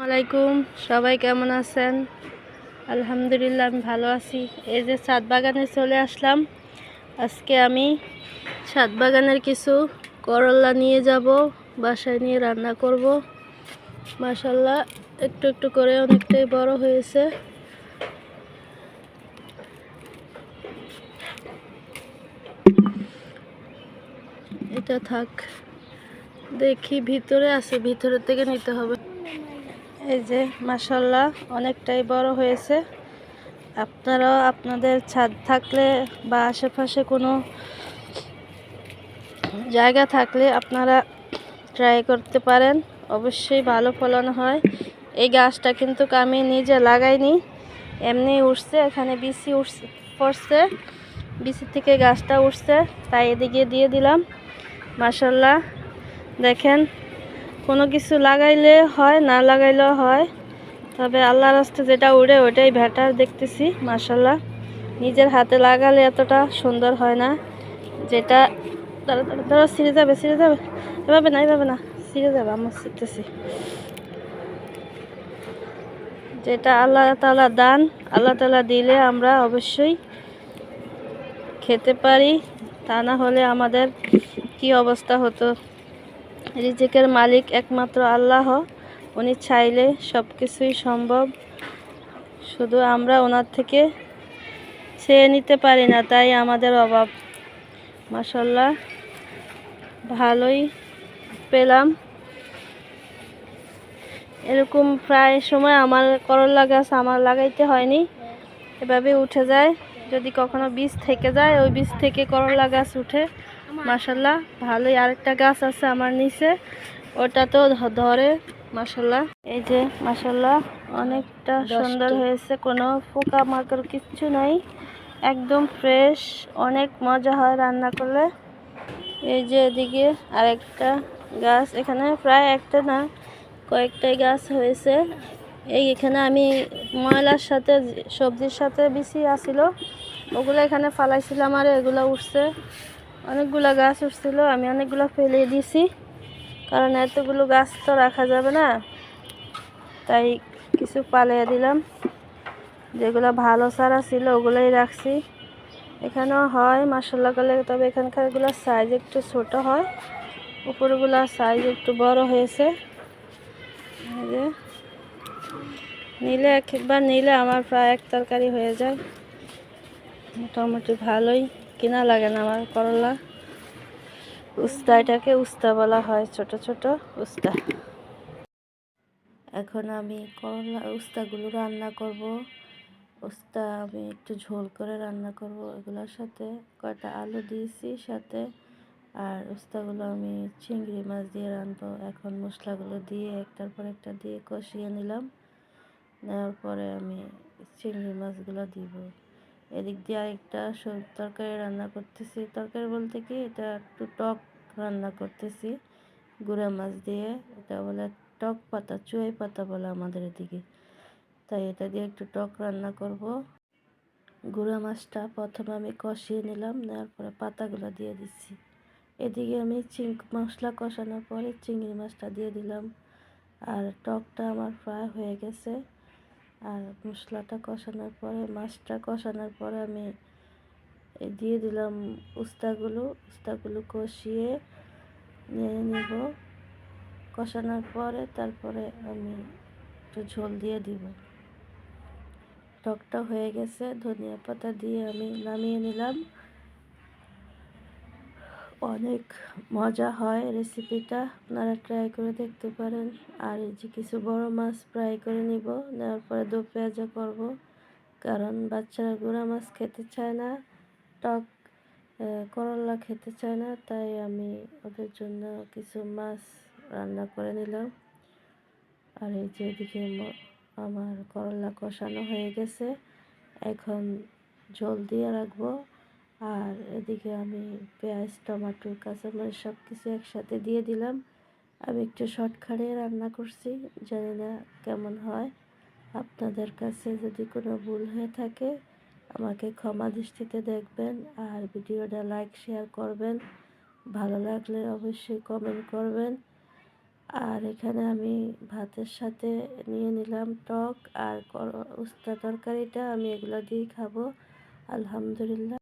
আলাইকুম, সবাই কেমন আছেন? আলহামদুলিল্লাহ আমি ভালো আছি। এই যে ছাদ বাগানে চলে আসলাম। আজকে আমি ছাদ বাগানের কিছু করলা নিয়ে যাব, বাসায় নিয়ে রান্না করব। মাশাআল্লাহ একটু একটু করে অনেকটাই বড় হয়েছে। এটা থাক, দেখি ভিতরে আছে, ভিতরের থেকে নিতে হবে। এই যে মাশাআল্লাহ অনেকটাই বড় হয়েছে। আপনারাও আপনাদের ছাদ থাকলে বা আশেপাশে কোনো জায়গা থাকলে আপনারা ট্রাই করতে পারেন, অবশ্যই ভালো ফলন হয়। এই গাছটা কিন্তু আমি নিজে লাগাইনি, এমনি উঠছে, এখানে বিচি পড়ছে, বিচি থেকে গাছটা উঠছে, তাই এদিকে দিয়ে দিলাম। মাশাআল্লাহ দেখেন, কোনো কিছু লাগাইলে হয়, না লাগাইলেও হয়, তবে আল্লাহর রাস্তায় যেটা উড়ে ওটাই বেটার দেখতেছি। মাশাআল্লাহ নিজের হাতে লাগালে এতটা সুন্দর হয় না। যেটা ধরো ছিঁড়ে যাবে, এভাবে না ছিঁড়ে যাবে, আমার ছিঁড়তেছি। যেটা আল্লাহ তাআলা দান, আল্লাহ তাআলা দিলে আমরা অবশ্যই খেতে পারি, তা না হলে আমাদের কি অবস্থা হতো। রিজিকের মালিক একমাত্র আল্লাহ, উনি চাইলে সব কিছুই সম্ভব, শুধু আমরা ওনার থেকে চেয়ে নিতে পারি না, তাই আমাদের অভাব। মাশাআল্লাহ ভালোই পেলাম। এরকম প্রায় সময় আমার করলা গাছ আমার লাগাইতে হয়নি, এভাবে উঠে যায়। যদি কখনো বীজ থেকে যায়, ওই বীজ থেকে করলা গাছ উঠে। মাশাআল্লাহ ভালোই। আরেকটা গাছ আছে আমার নিচে, ওটা তো ধরে। মাশাআল্লাহ এই যে মাশাআল্লাহ অনেকটা সুন্দর হয়েছে, কোনো পোকা মাকড় কিচ্ছু নাই, একদম ফ্রেশ, অনেক মজা হয় রান্না করলে। এই যে এদিকে আরেকটা গাছ, এখানে প্রায় একটা না কয়েকটাই গাছ হয়েছে। এখানে আমি ময়লার সাথে সবজির সাথে বিছি আসিল, ওগুলো এখানে ফালাইছিলাম, আর এগুলো উঠছে, অনেকগুলো গাছ উঠছিল, আমি অনেকগুলো ফেলে দিয়েছি, কারণ এতগুলো গাছ তো রাখা যাবে না, তাই কিছু পালিয়ে দিলাম। যেগুলো ভালো চারা ছিল ওগুলোই রাখছি। এখানেও হয় মাশাআল্লাহ করলে, তবে এখানকারগুলো সাইজ একটু ছোট হয়, উপরগুলো সাইজ একটু বড় হয়েছে। নিলে একবার নিলে আমার প্রায় এক তরকারি হয়ে যায়, মোটামুটি ভালোই। কিনা লাগে না আমার করলা। উস্তা, এটাকে উস্তা বলা হয়, ছোট ছোট উস্তা। এখন আমি করলা উস্তাগুলো রান্না করব। উস্তা আমি একটু ঝোল করে রান্না করব, এগুলোর সাথে কয়টা আলু দিয়েছি সাথে, আর উস্তাগুলো আমি চিংড়ি মাছ দিয়ে রাঁধবো। এখন মশলাগুলো দিয়ে একটার পর একটা দিয়ে কষিয়ে নিলাম, নেওয়ার পরে আমি চিংড়ি মাছগুলো দিব। এদিক দিয়ে আরেকটা তরকারি রান্না করতেছি, তরকারি বলতে কি এটা একটু টক রান্না করতেছি গুঁড়া মাছ দিয়ে, এটা বলে টক পাতা, চুয়াই পাতা বলে আমাদের এদিকে, তাই এটা দিয়ে একটু টক রান্না করব। গুঁড়া মাছটা প্রথমে আমি কষিয়ে নিলাম, নেওয়ার পরে পাতাগুলো দিয়ে দিচ্ছি। এদিকে আমি মশলা কষানোর পরে চিংড়ি মাছটা দিয়ে দিলাম, আর টকটা আমার প্রায় হয়ে গেছে। আর মশলাটা কষানোর পরে, মাছটা কষানোর পরে আমি দিয়ে দিলাম উস্তাগুলো কষিয়ে নিয়ে নিব। কষানোর পরে তারপরে আমি একটু ঝোল দিয়ে দিব। টকটা হয়ে গেছে, ধনিয়া পাতা দিয়ে আমি নামিয়ে নিলাম। অনেক মজা হয় রেসিপিটা, আপনারা ট্রাই করে দেখতে পারেন। আর এই যে কিছু বড় মাছ ফ্রাই করে নিব, নেওয়ার পরে দো পেঁয়াজা করব, কারণ বাচ্চারা গুঁড়া মাছ খেতে চায় না, টক করলা খেতে চায় না, তাই আমি ওদের জন্য কিছু মাছ রান্না করে নিলাম। আর এই যে এদিকে আমার করলা কষানো হয়ে গেছে, এখন ঝোল দিয়ে রাখবো। আর এদিকে আমি পেঁয়াজ, টমেটো, কাঁচামরিচ সব কিছু একসাথে দিয়ে দিলাম। আমি একটু শর্টকাটে রান্না করছি, জানি না কেমন হয়। আপনাদের কাছে যদি কোনো ভুল হয়ে থাকে আমাকে ক্ষমা দৃষ্টিতে দেখবেন, আর ভিডিওটা লাইক শেয়ার করবেন, ভালো লাগলে অবশ্যই কমেন্ট করবেন। আর এখানে আমি ভাতের সাথে নিয়ে নিলাম টক আর উস্তা তরকারিটা, আমি এগুলো দিয়েই খাবো। আলহামদুলিল্লাহ।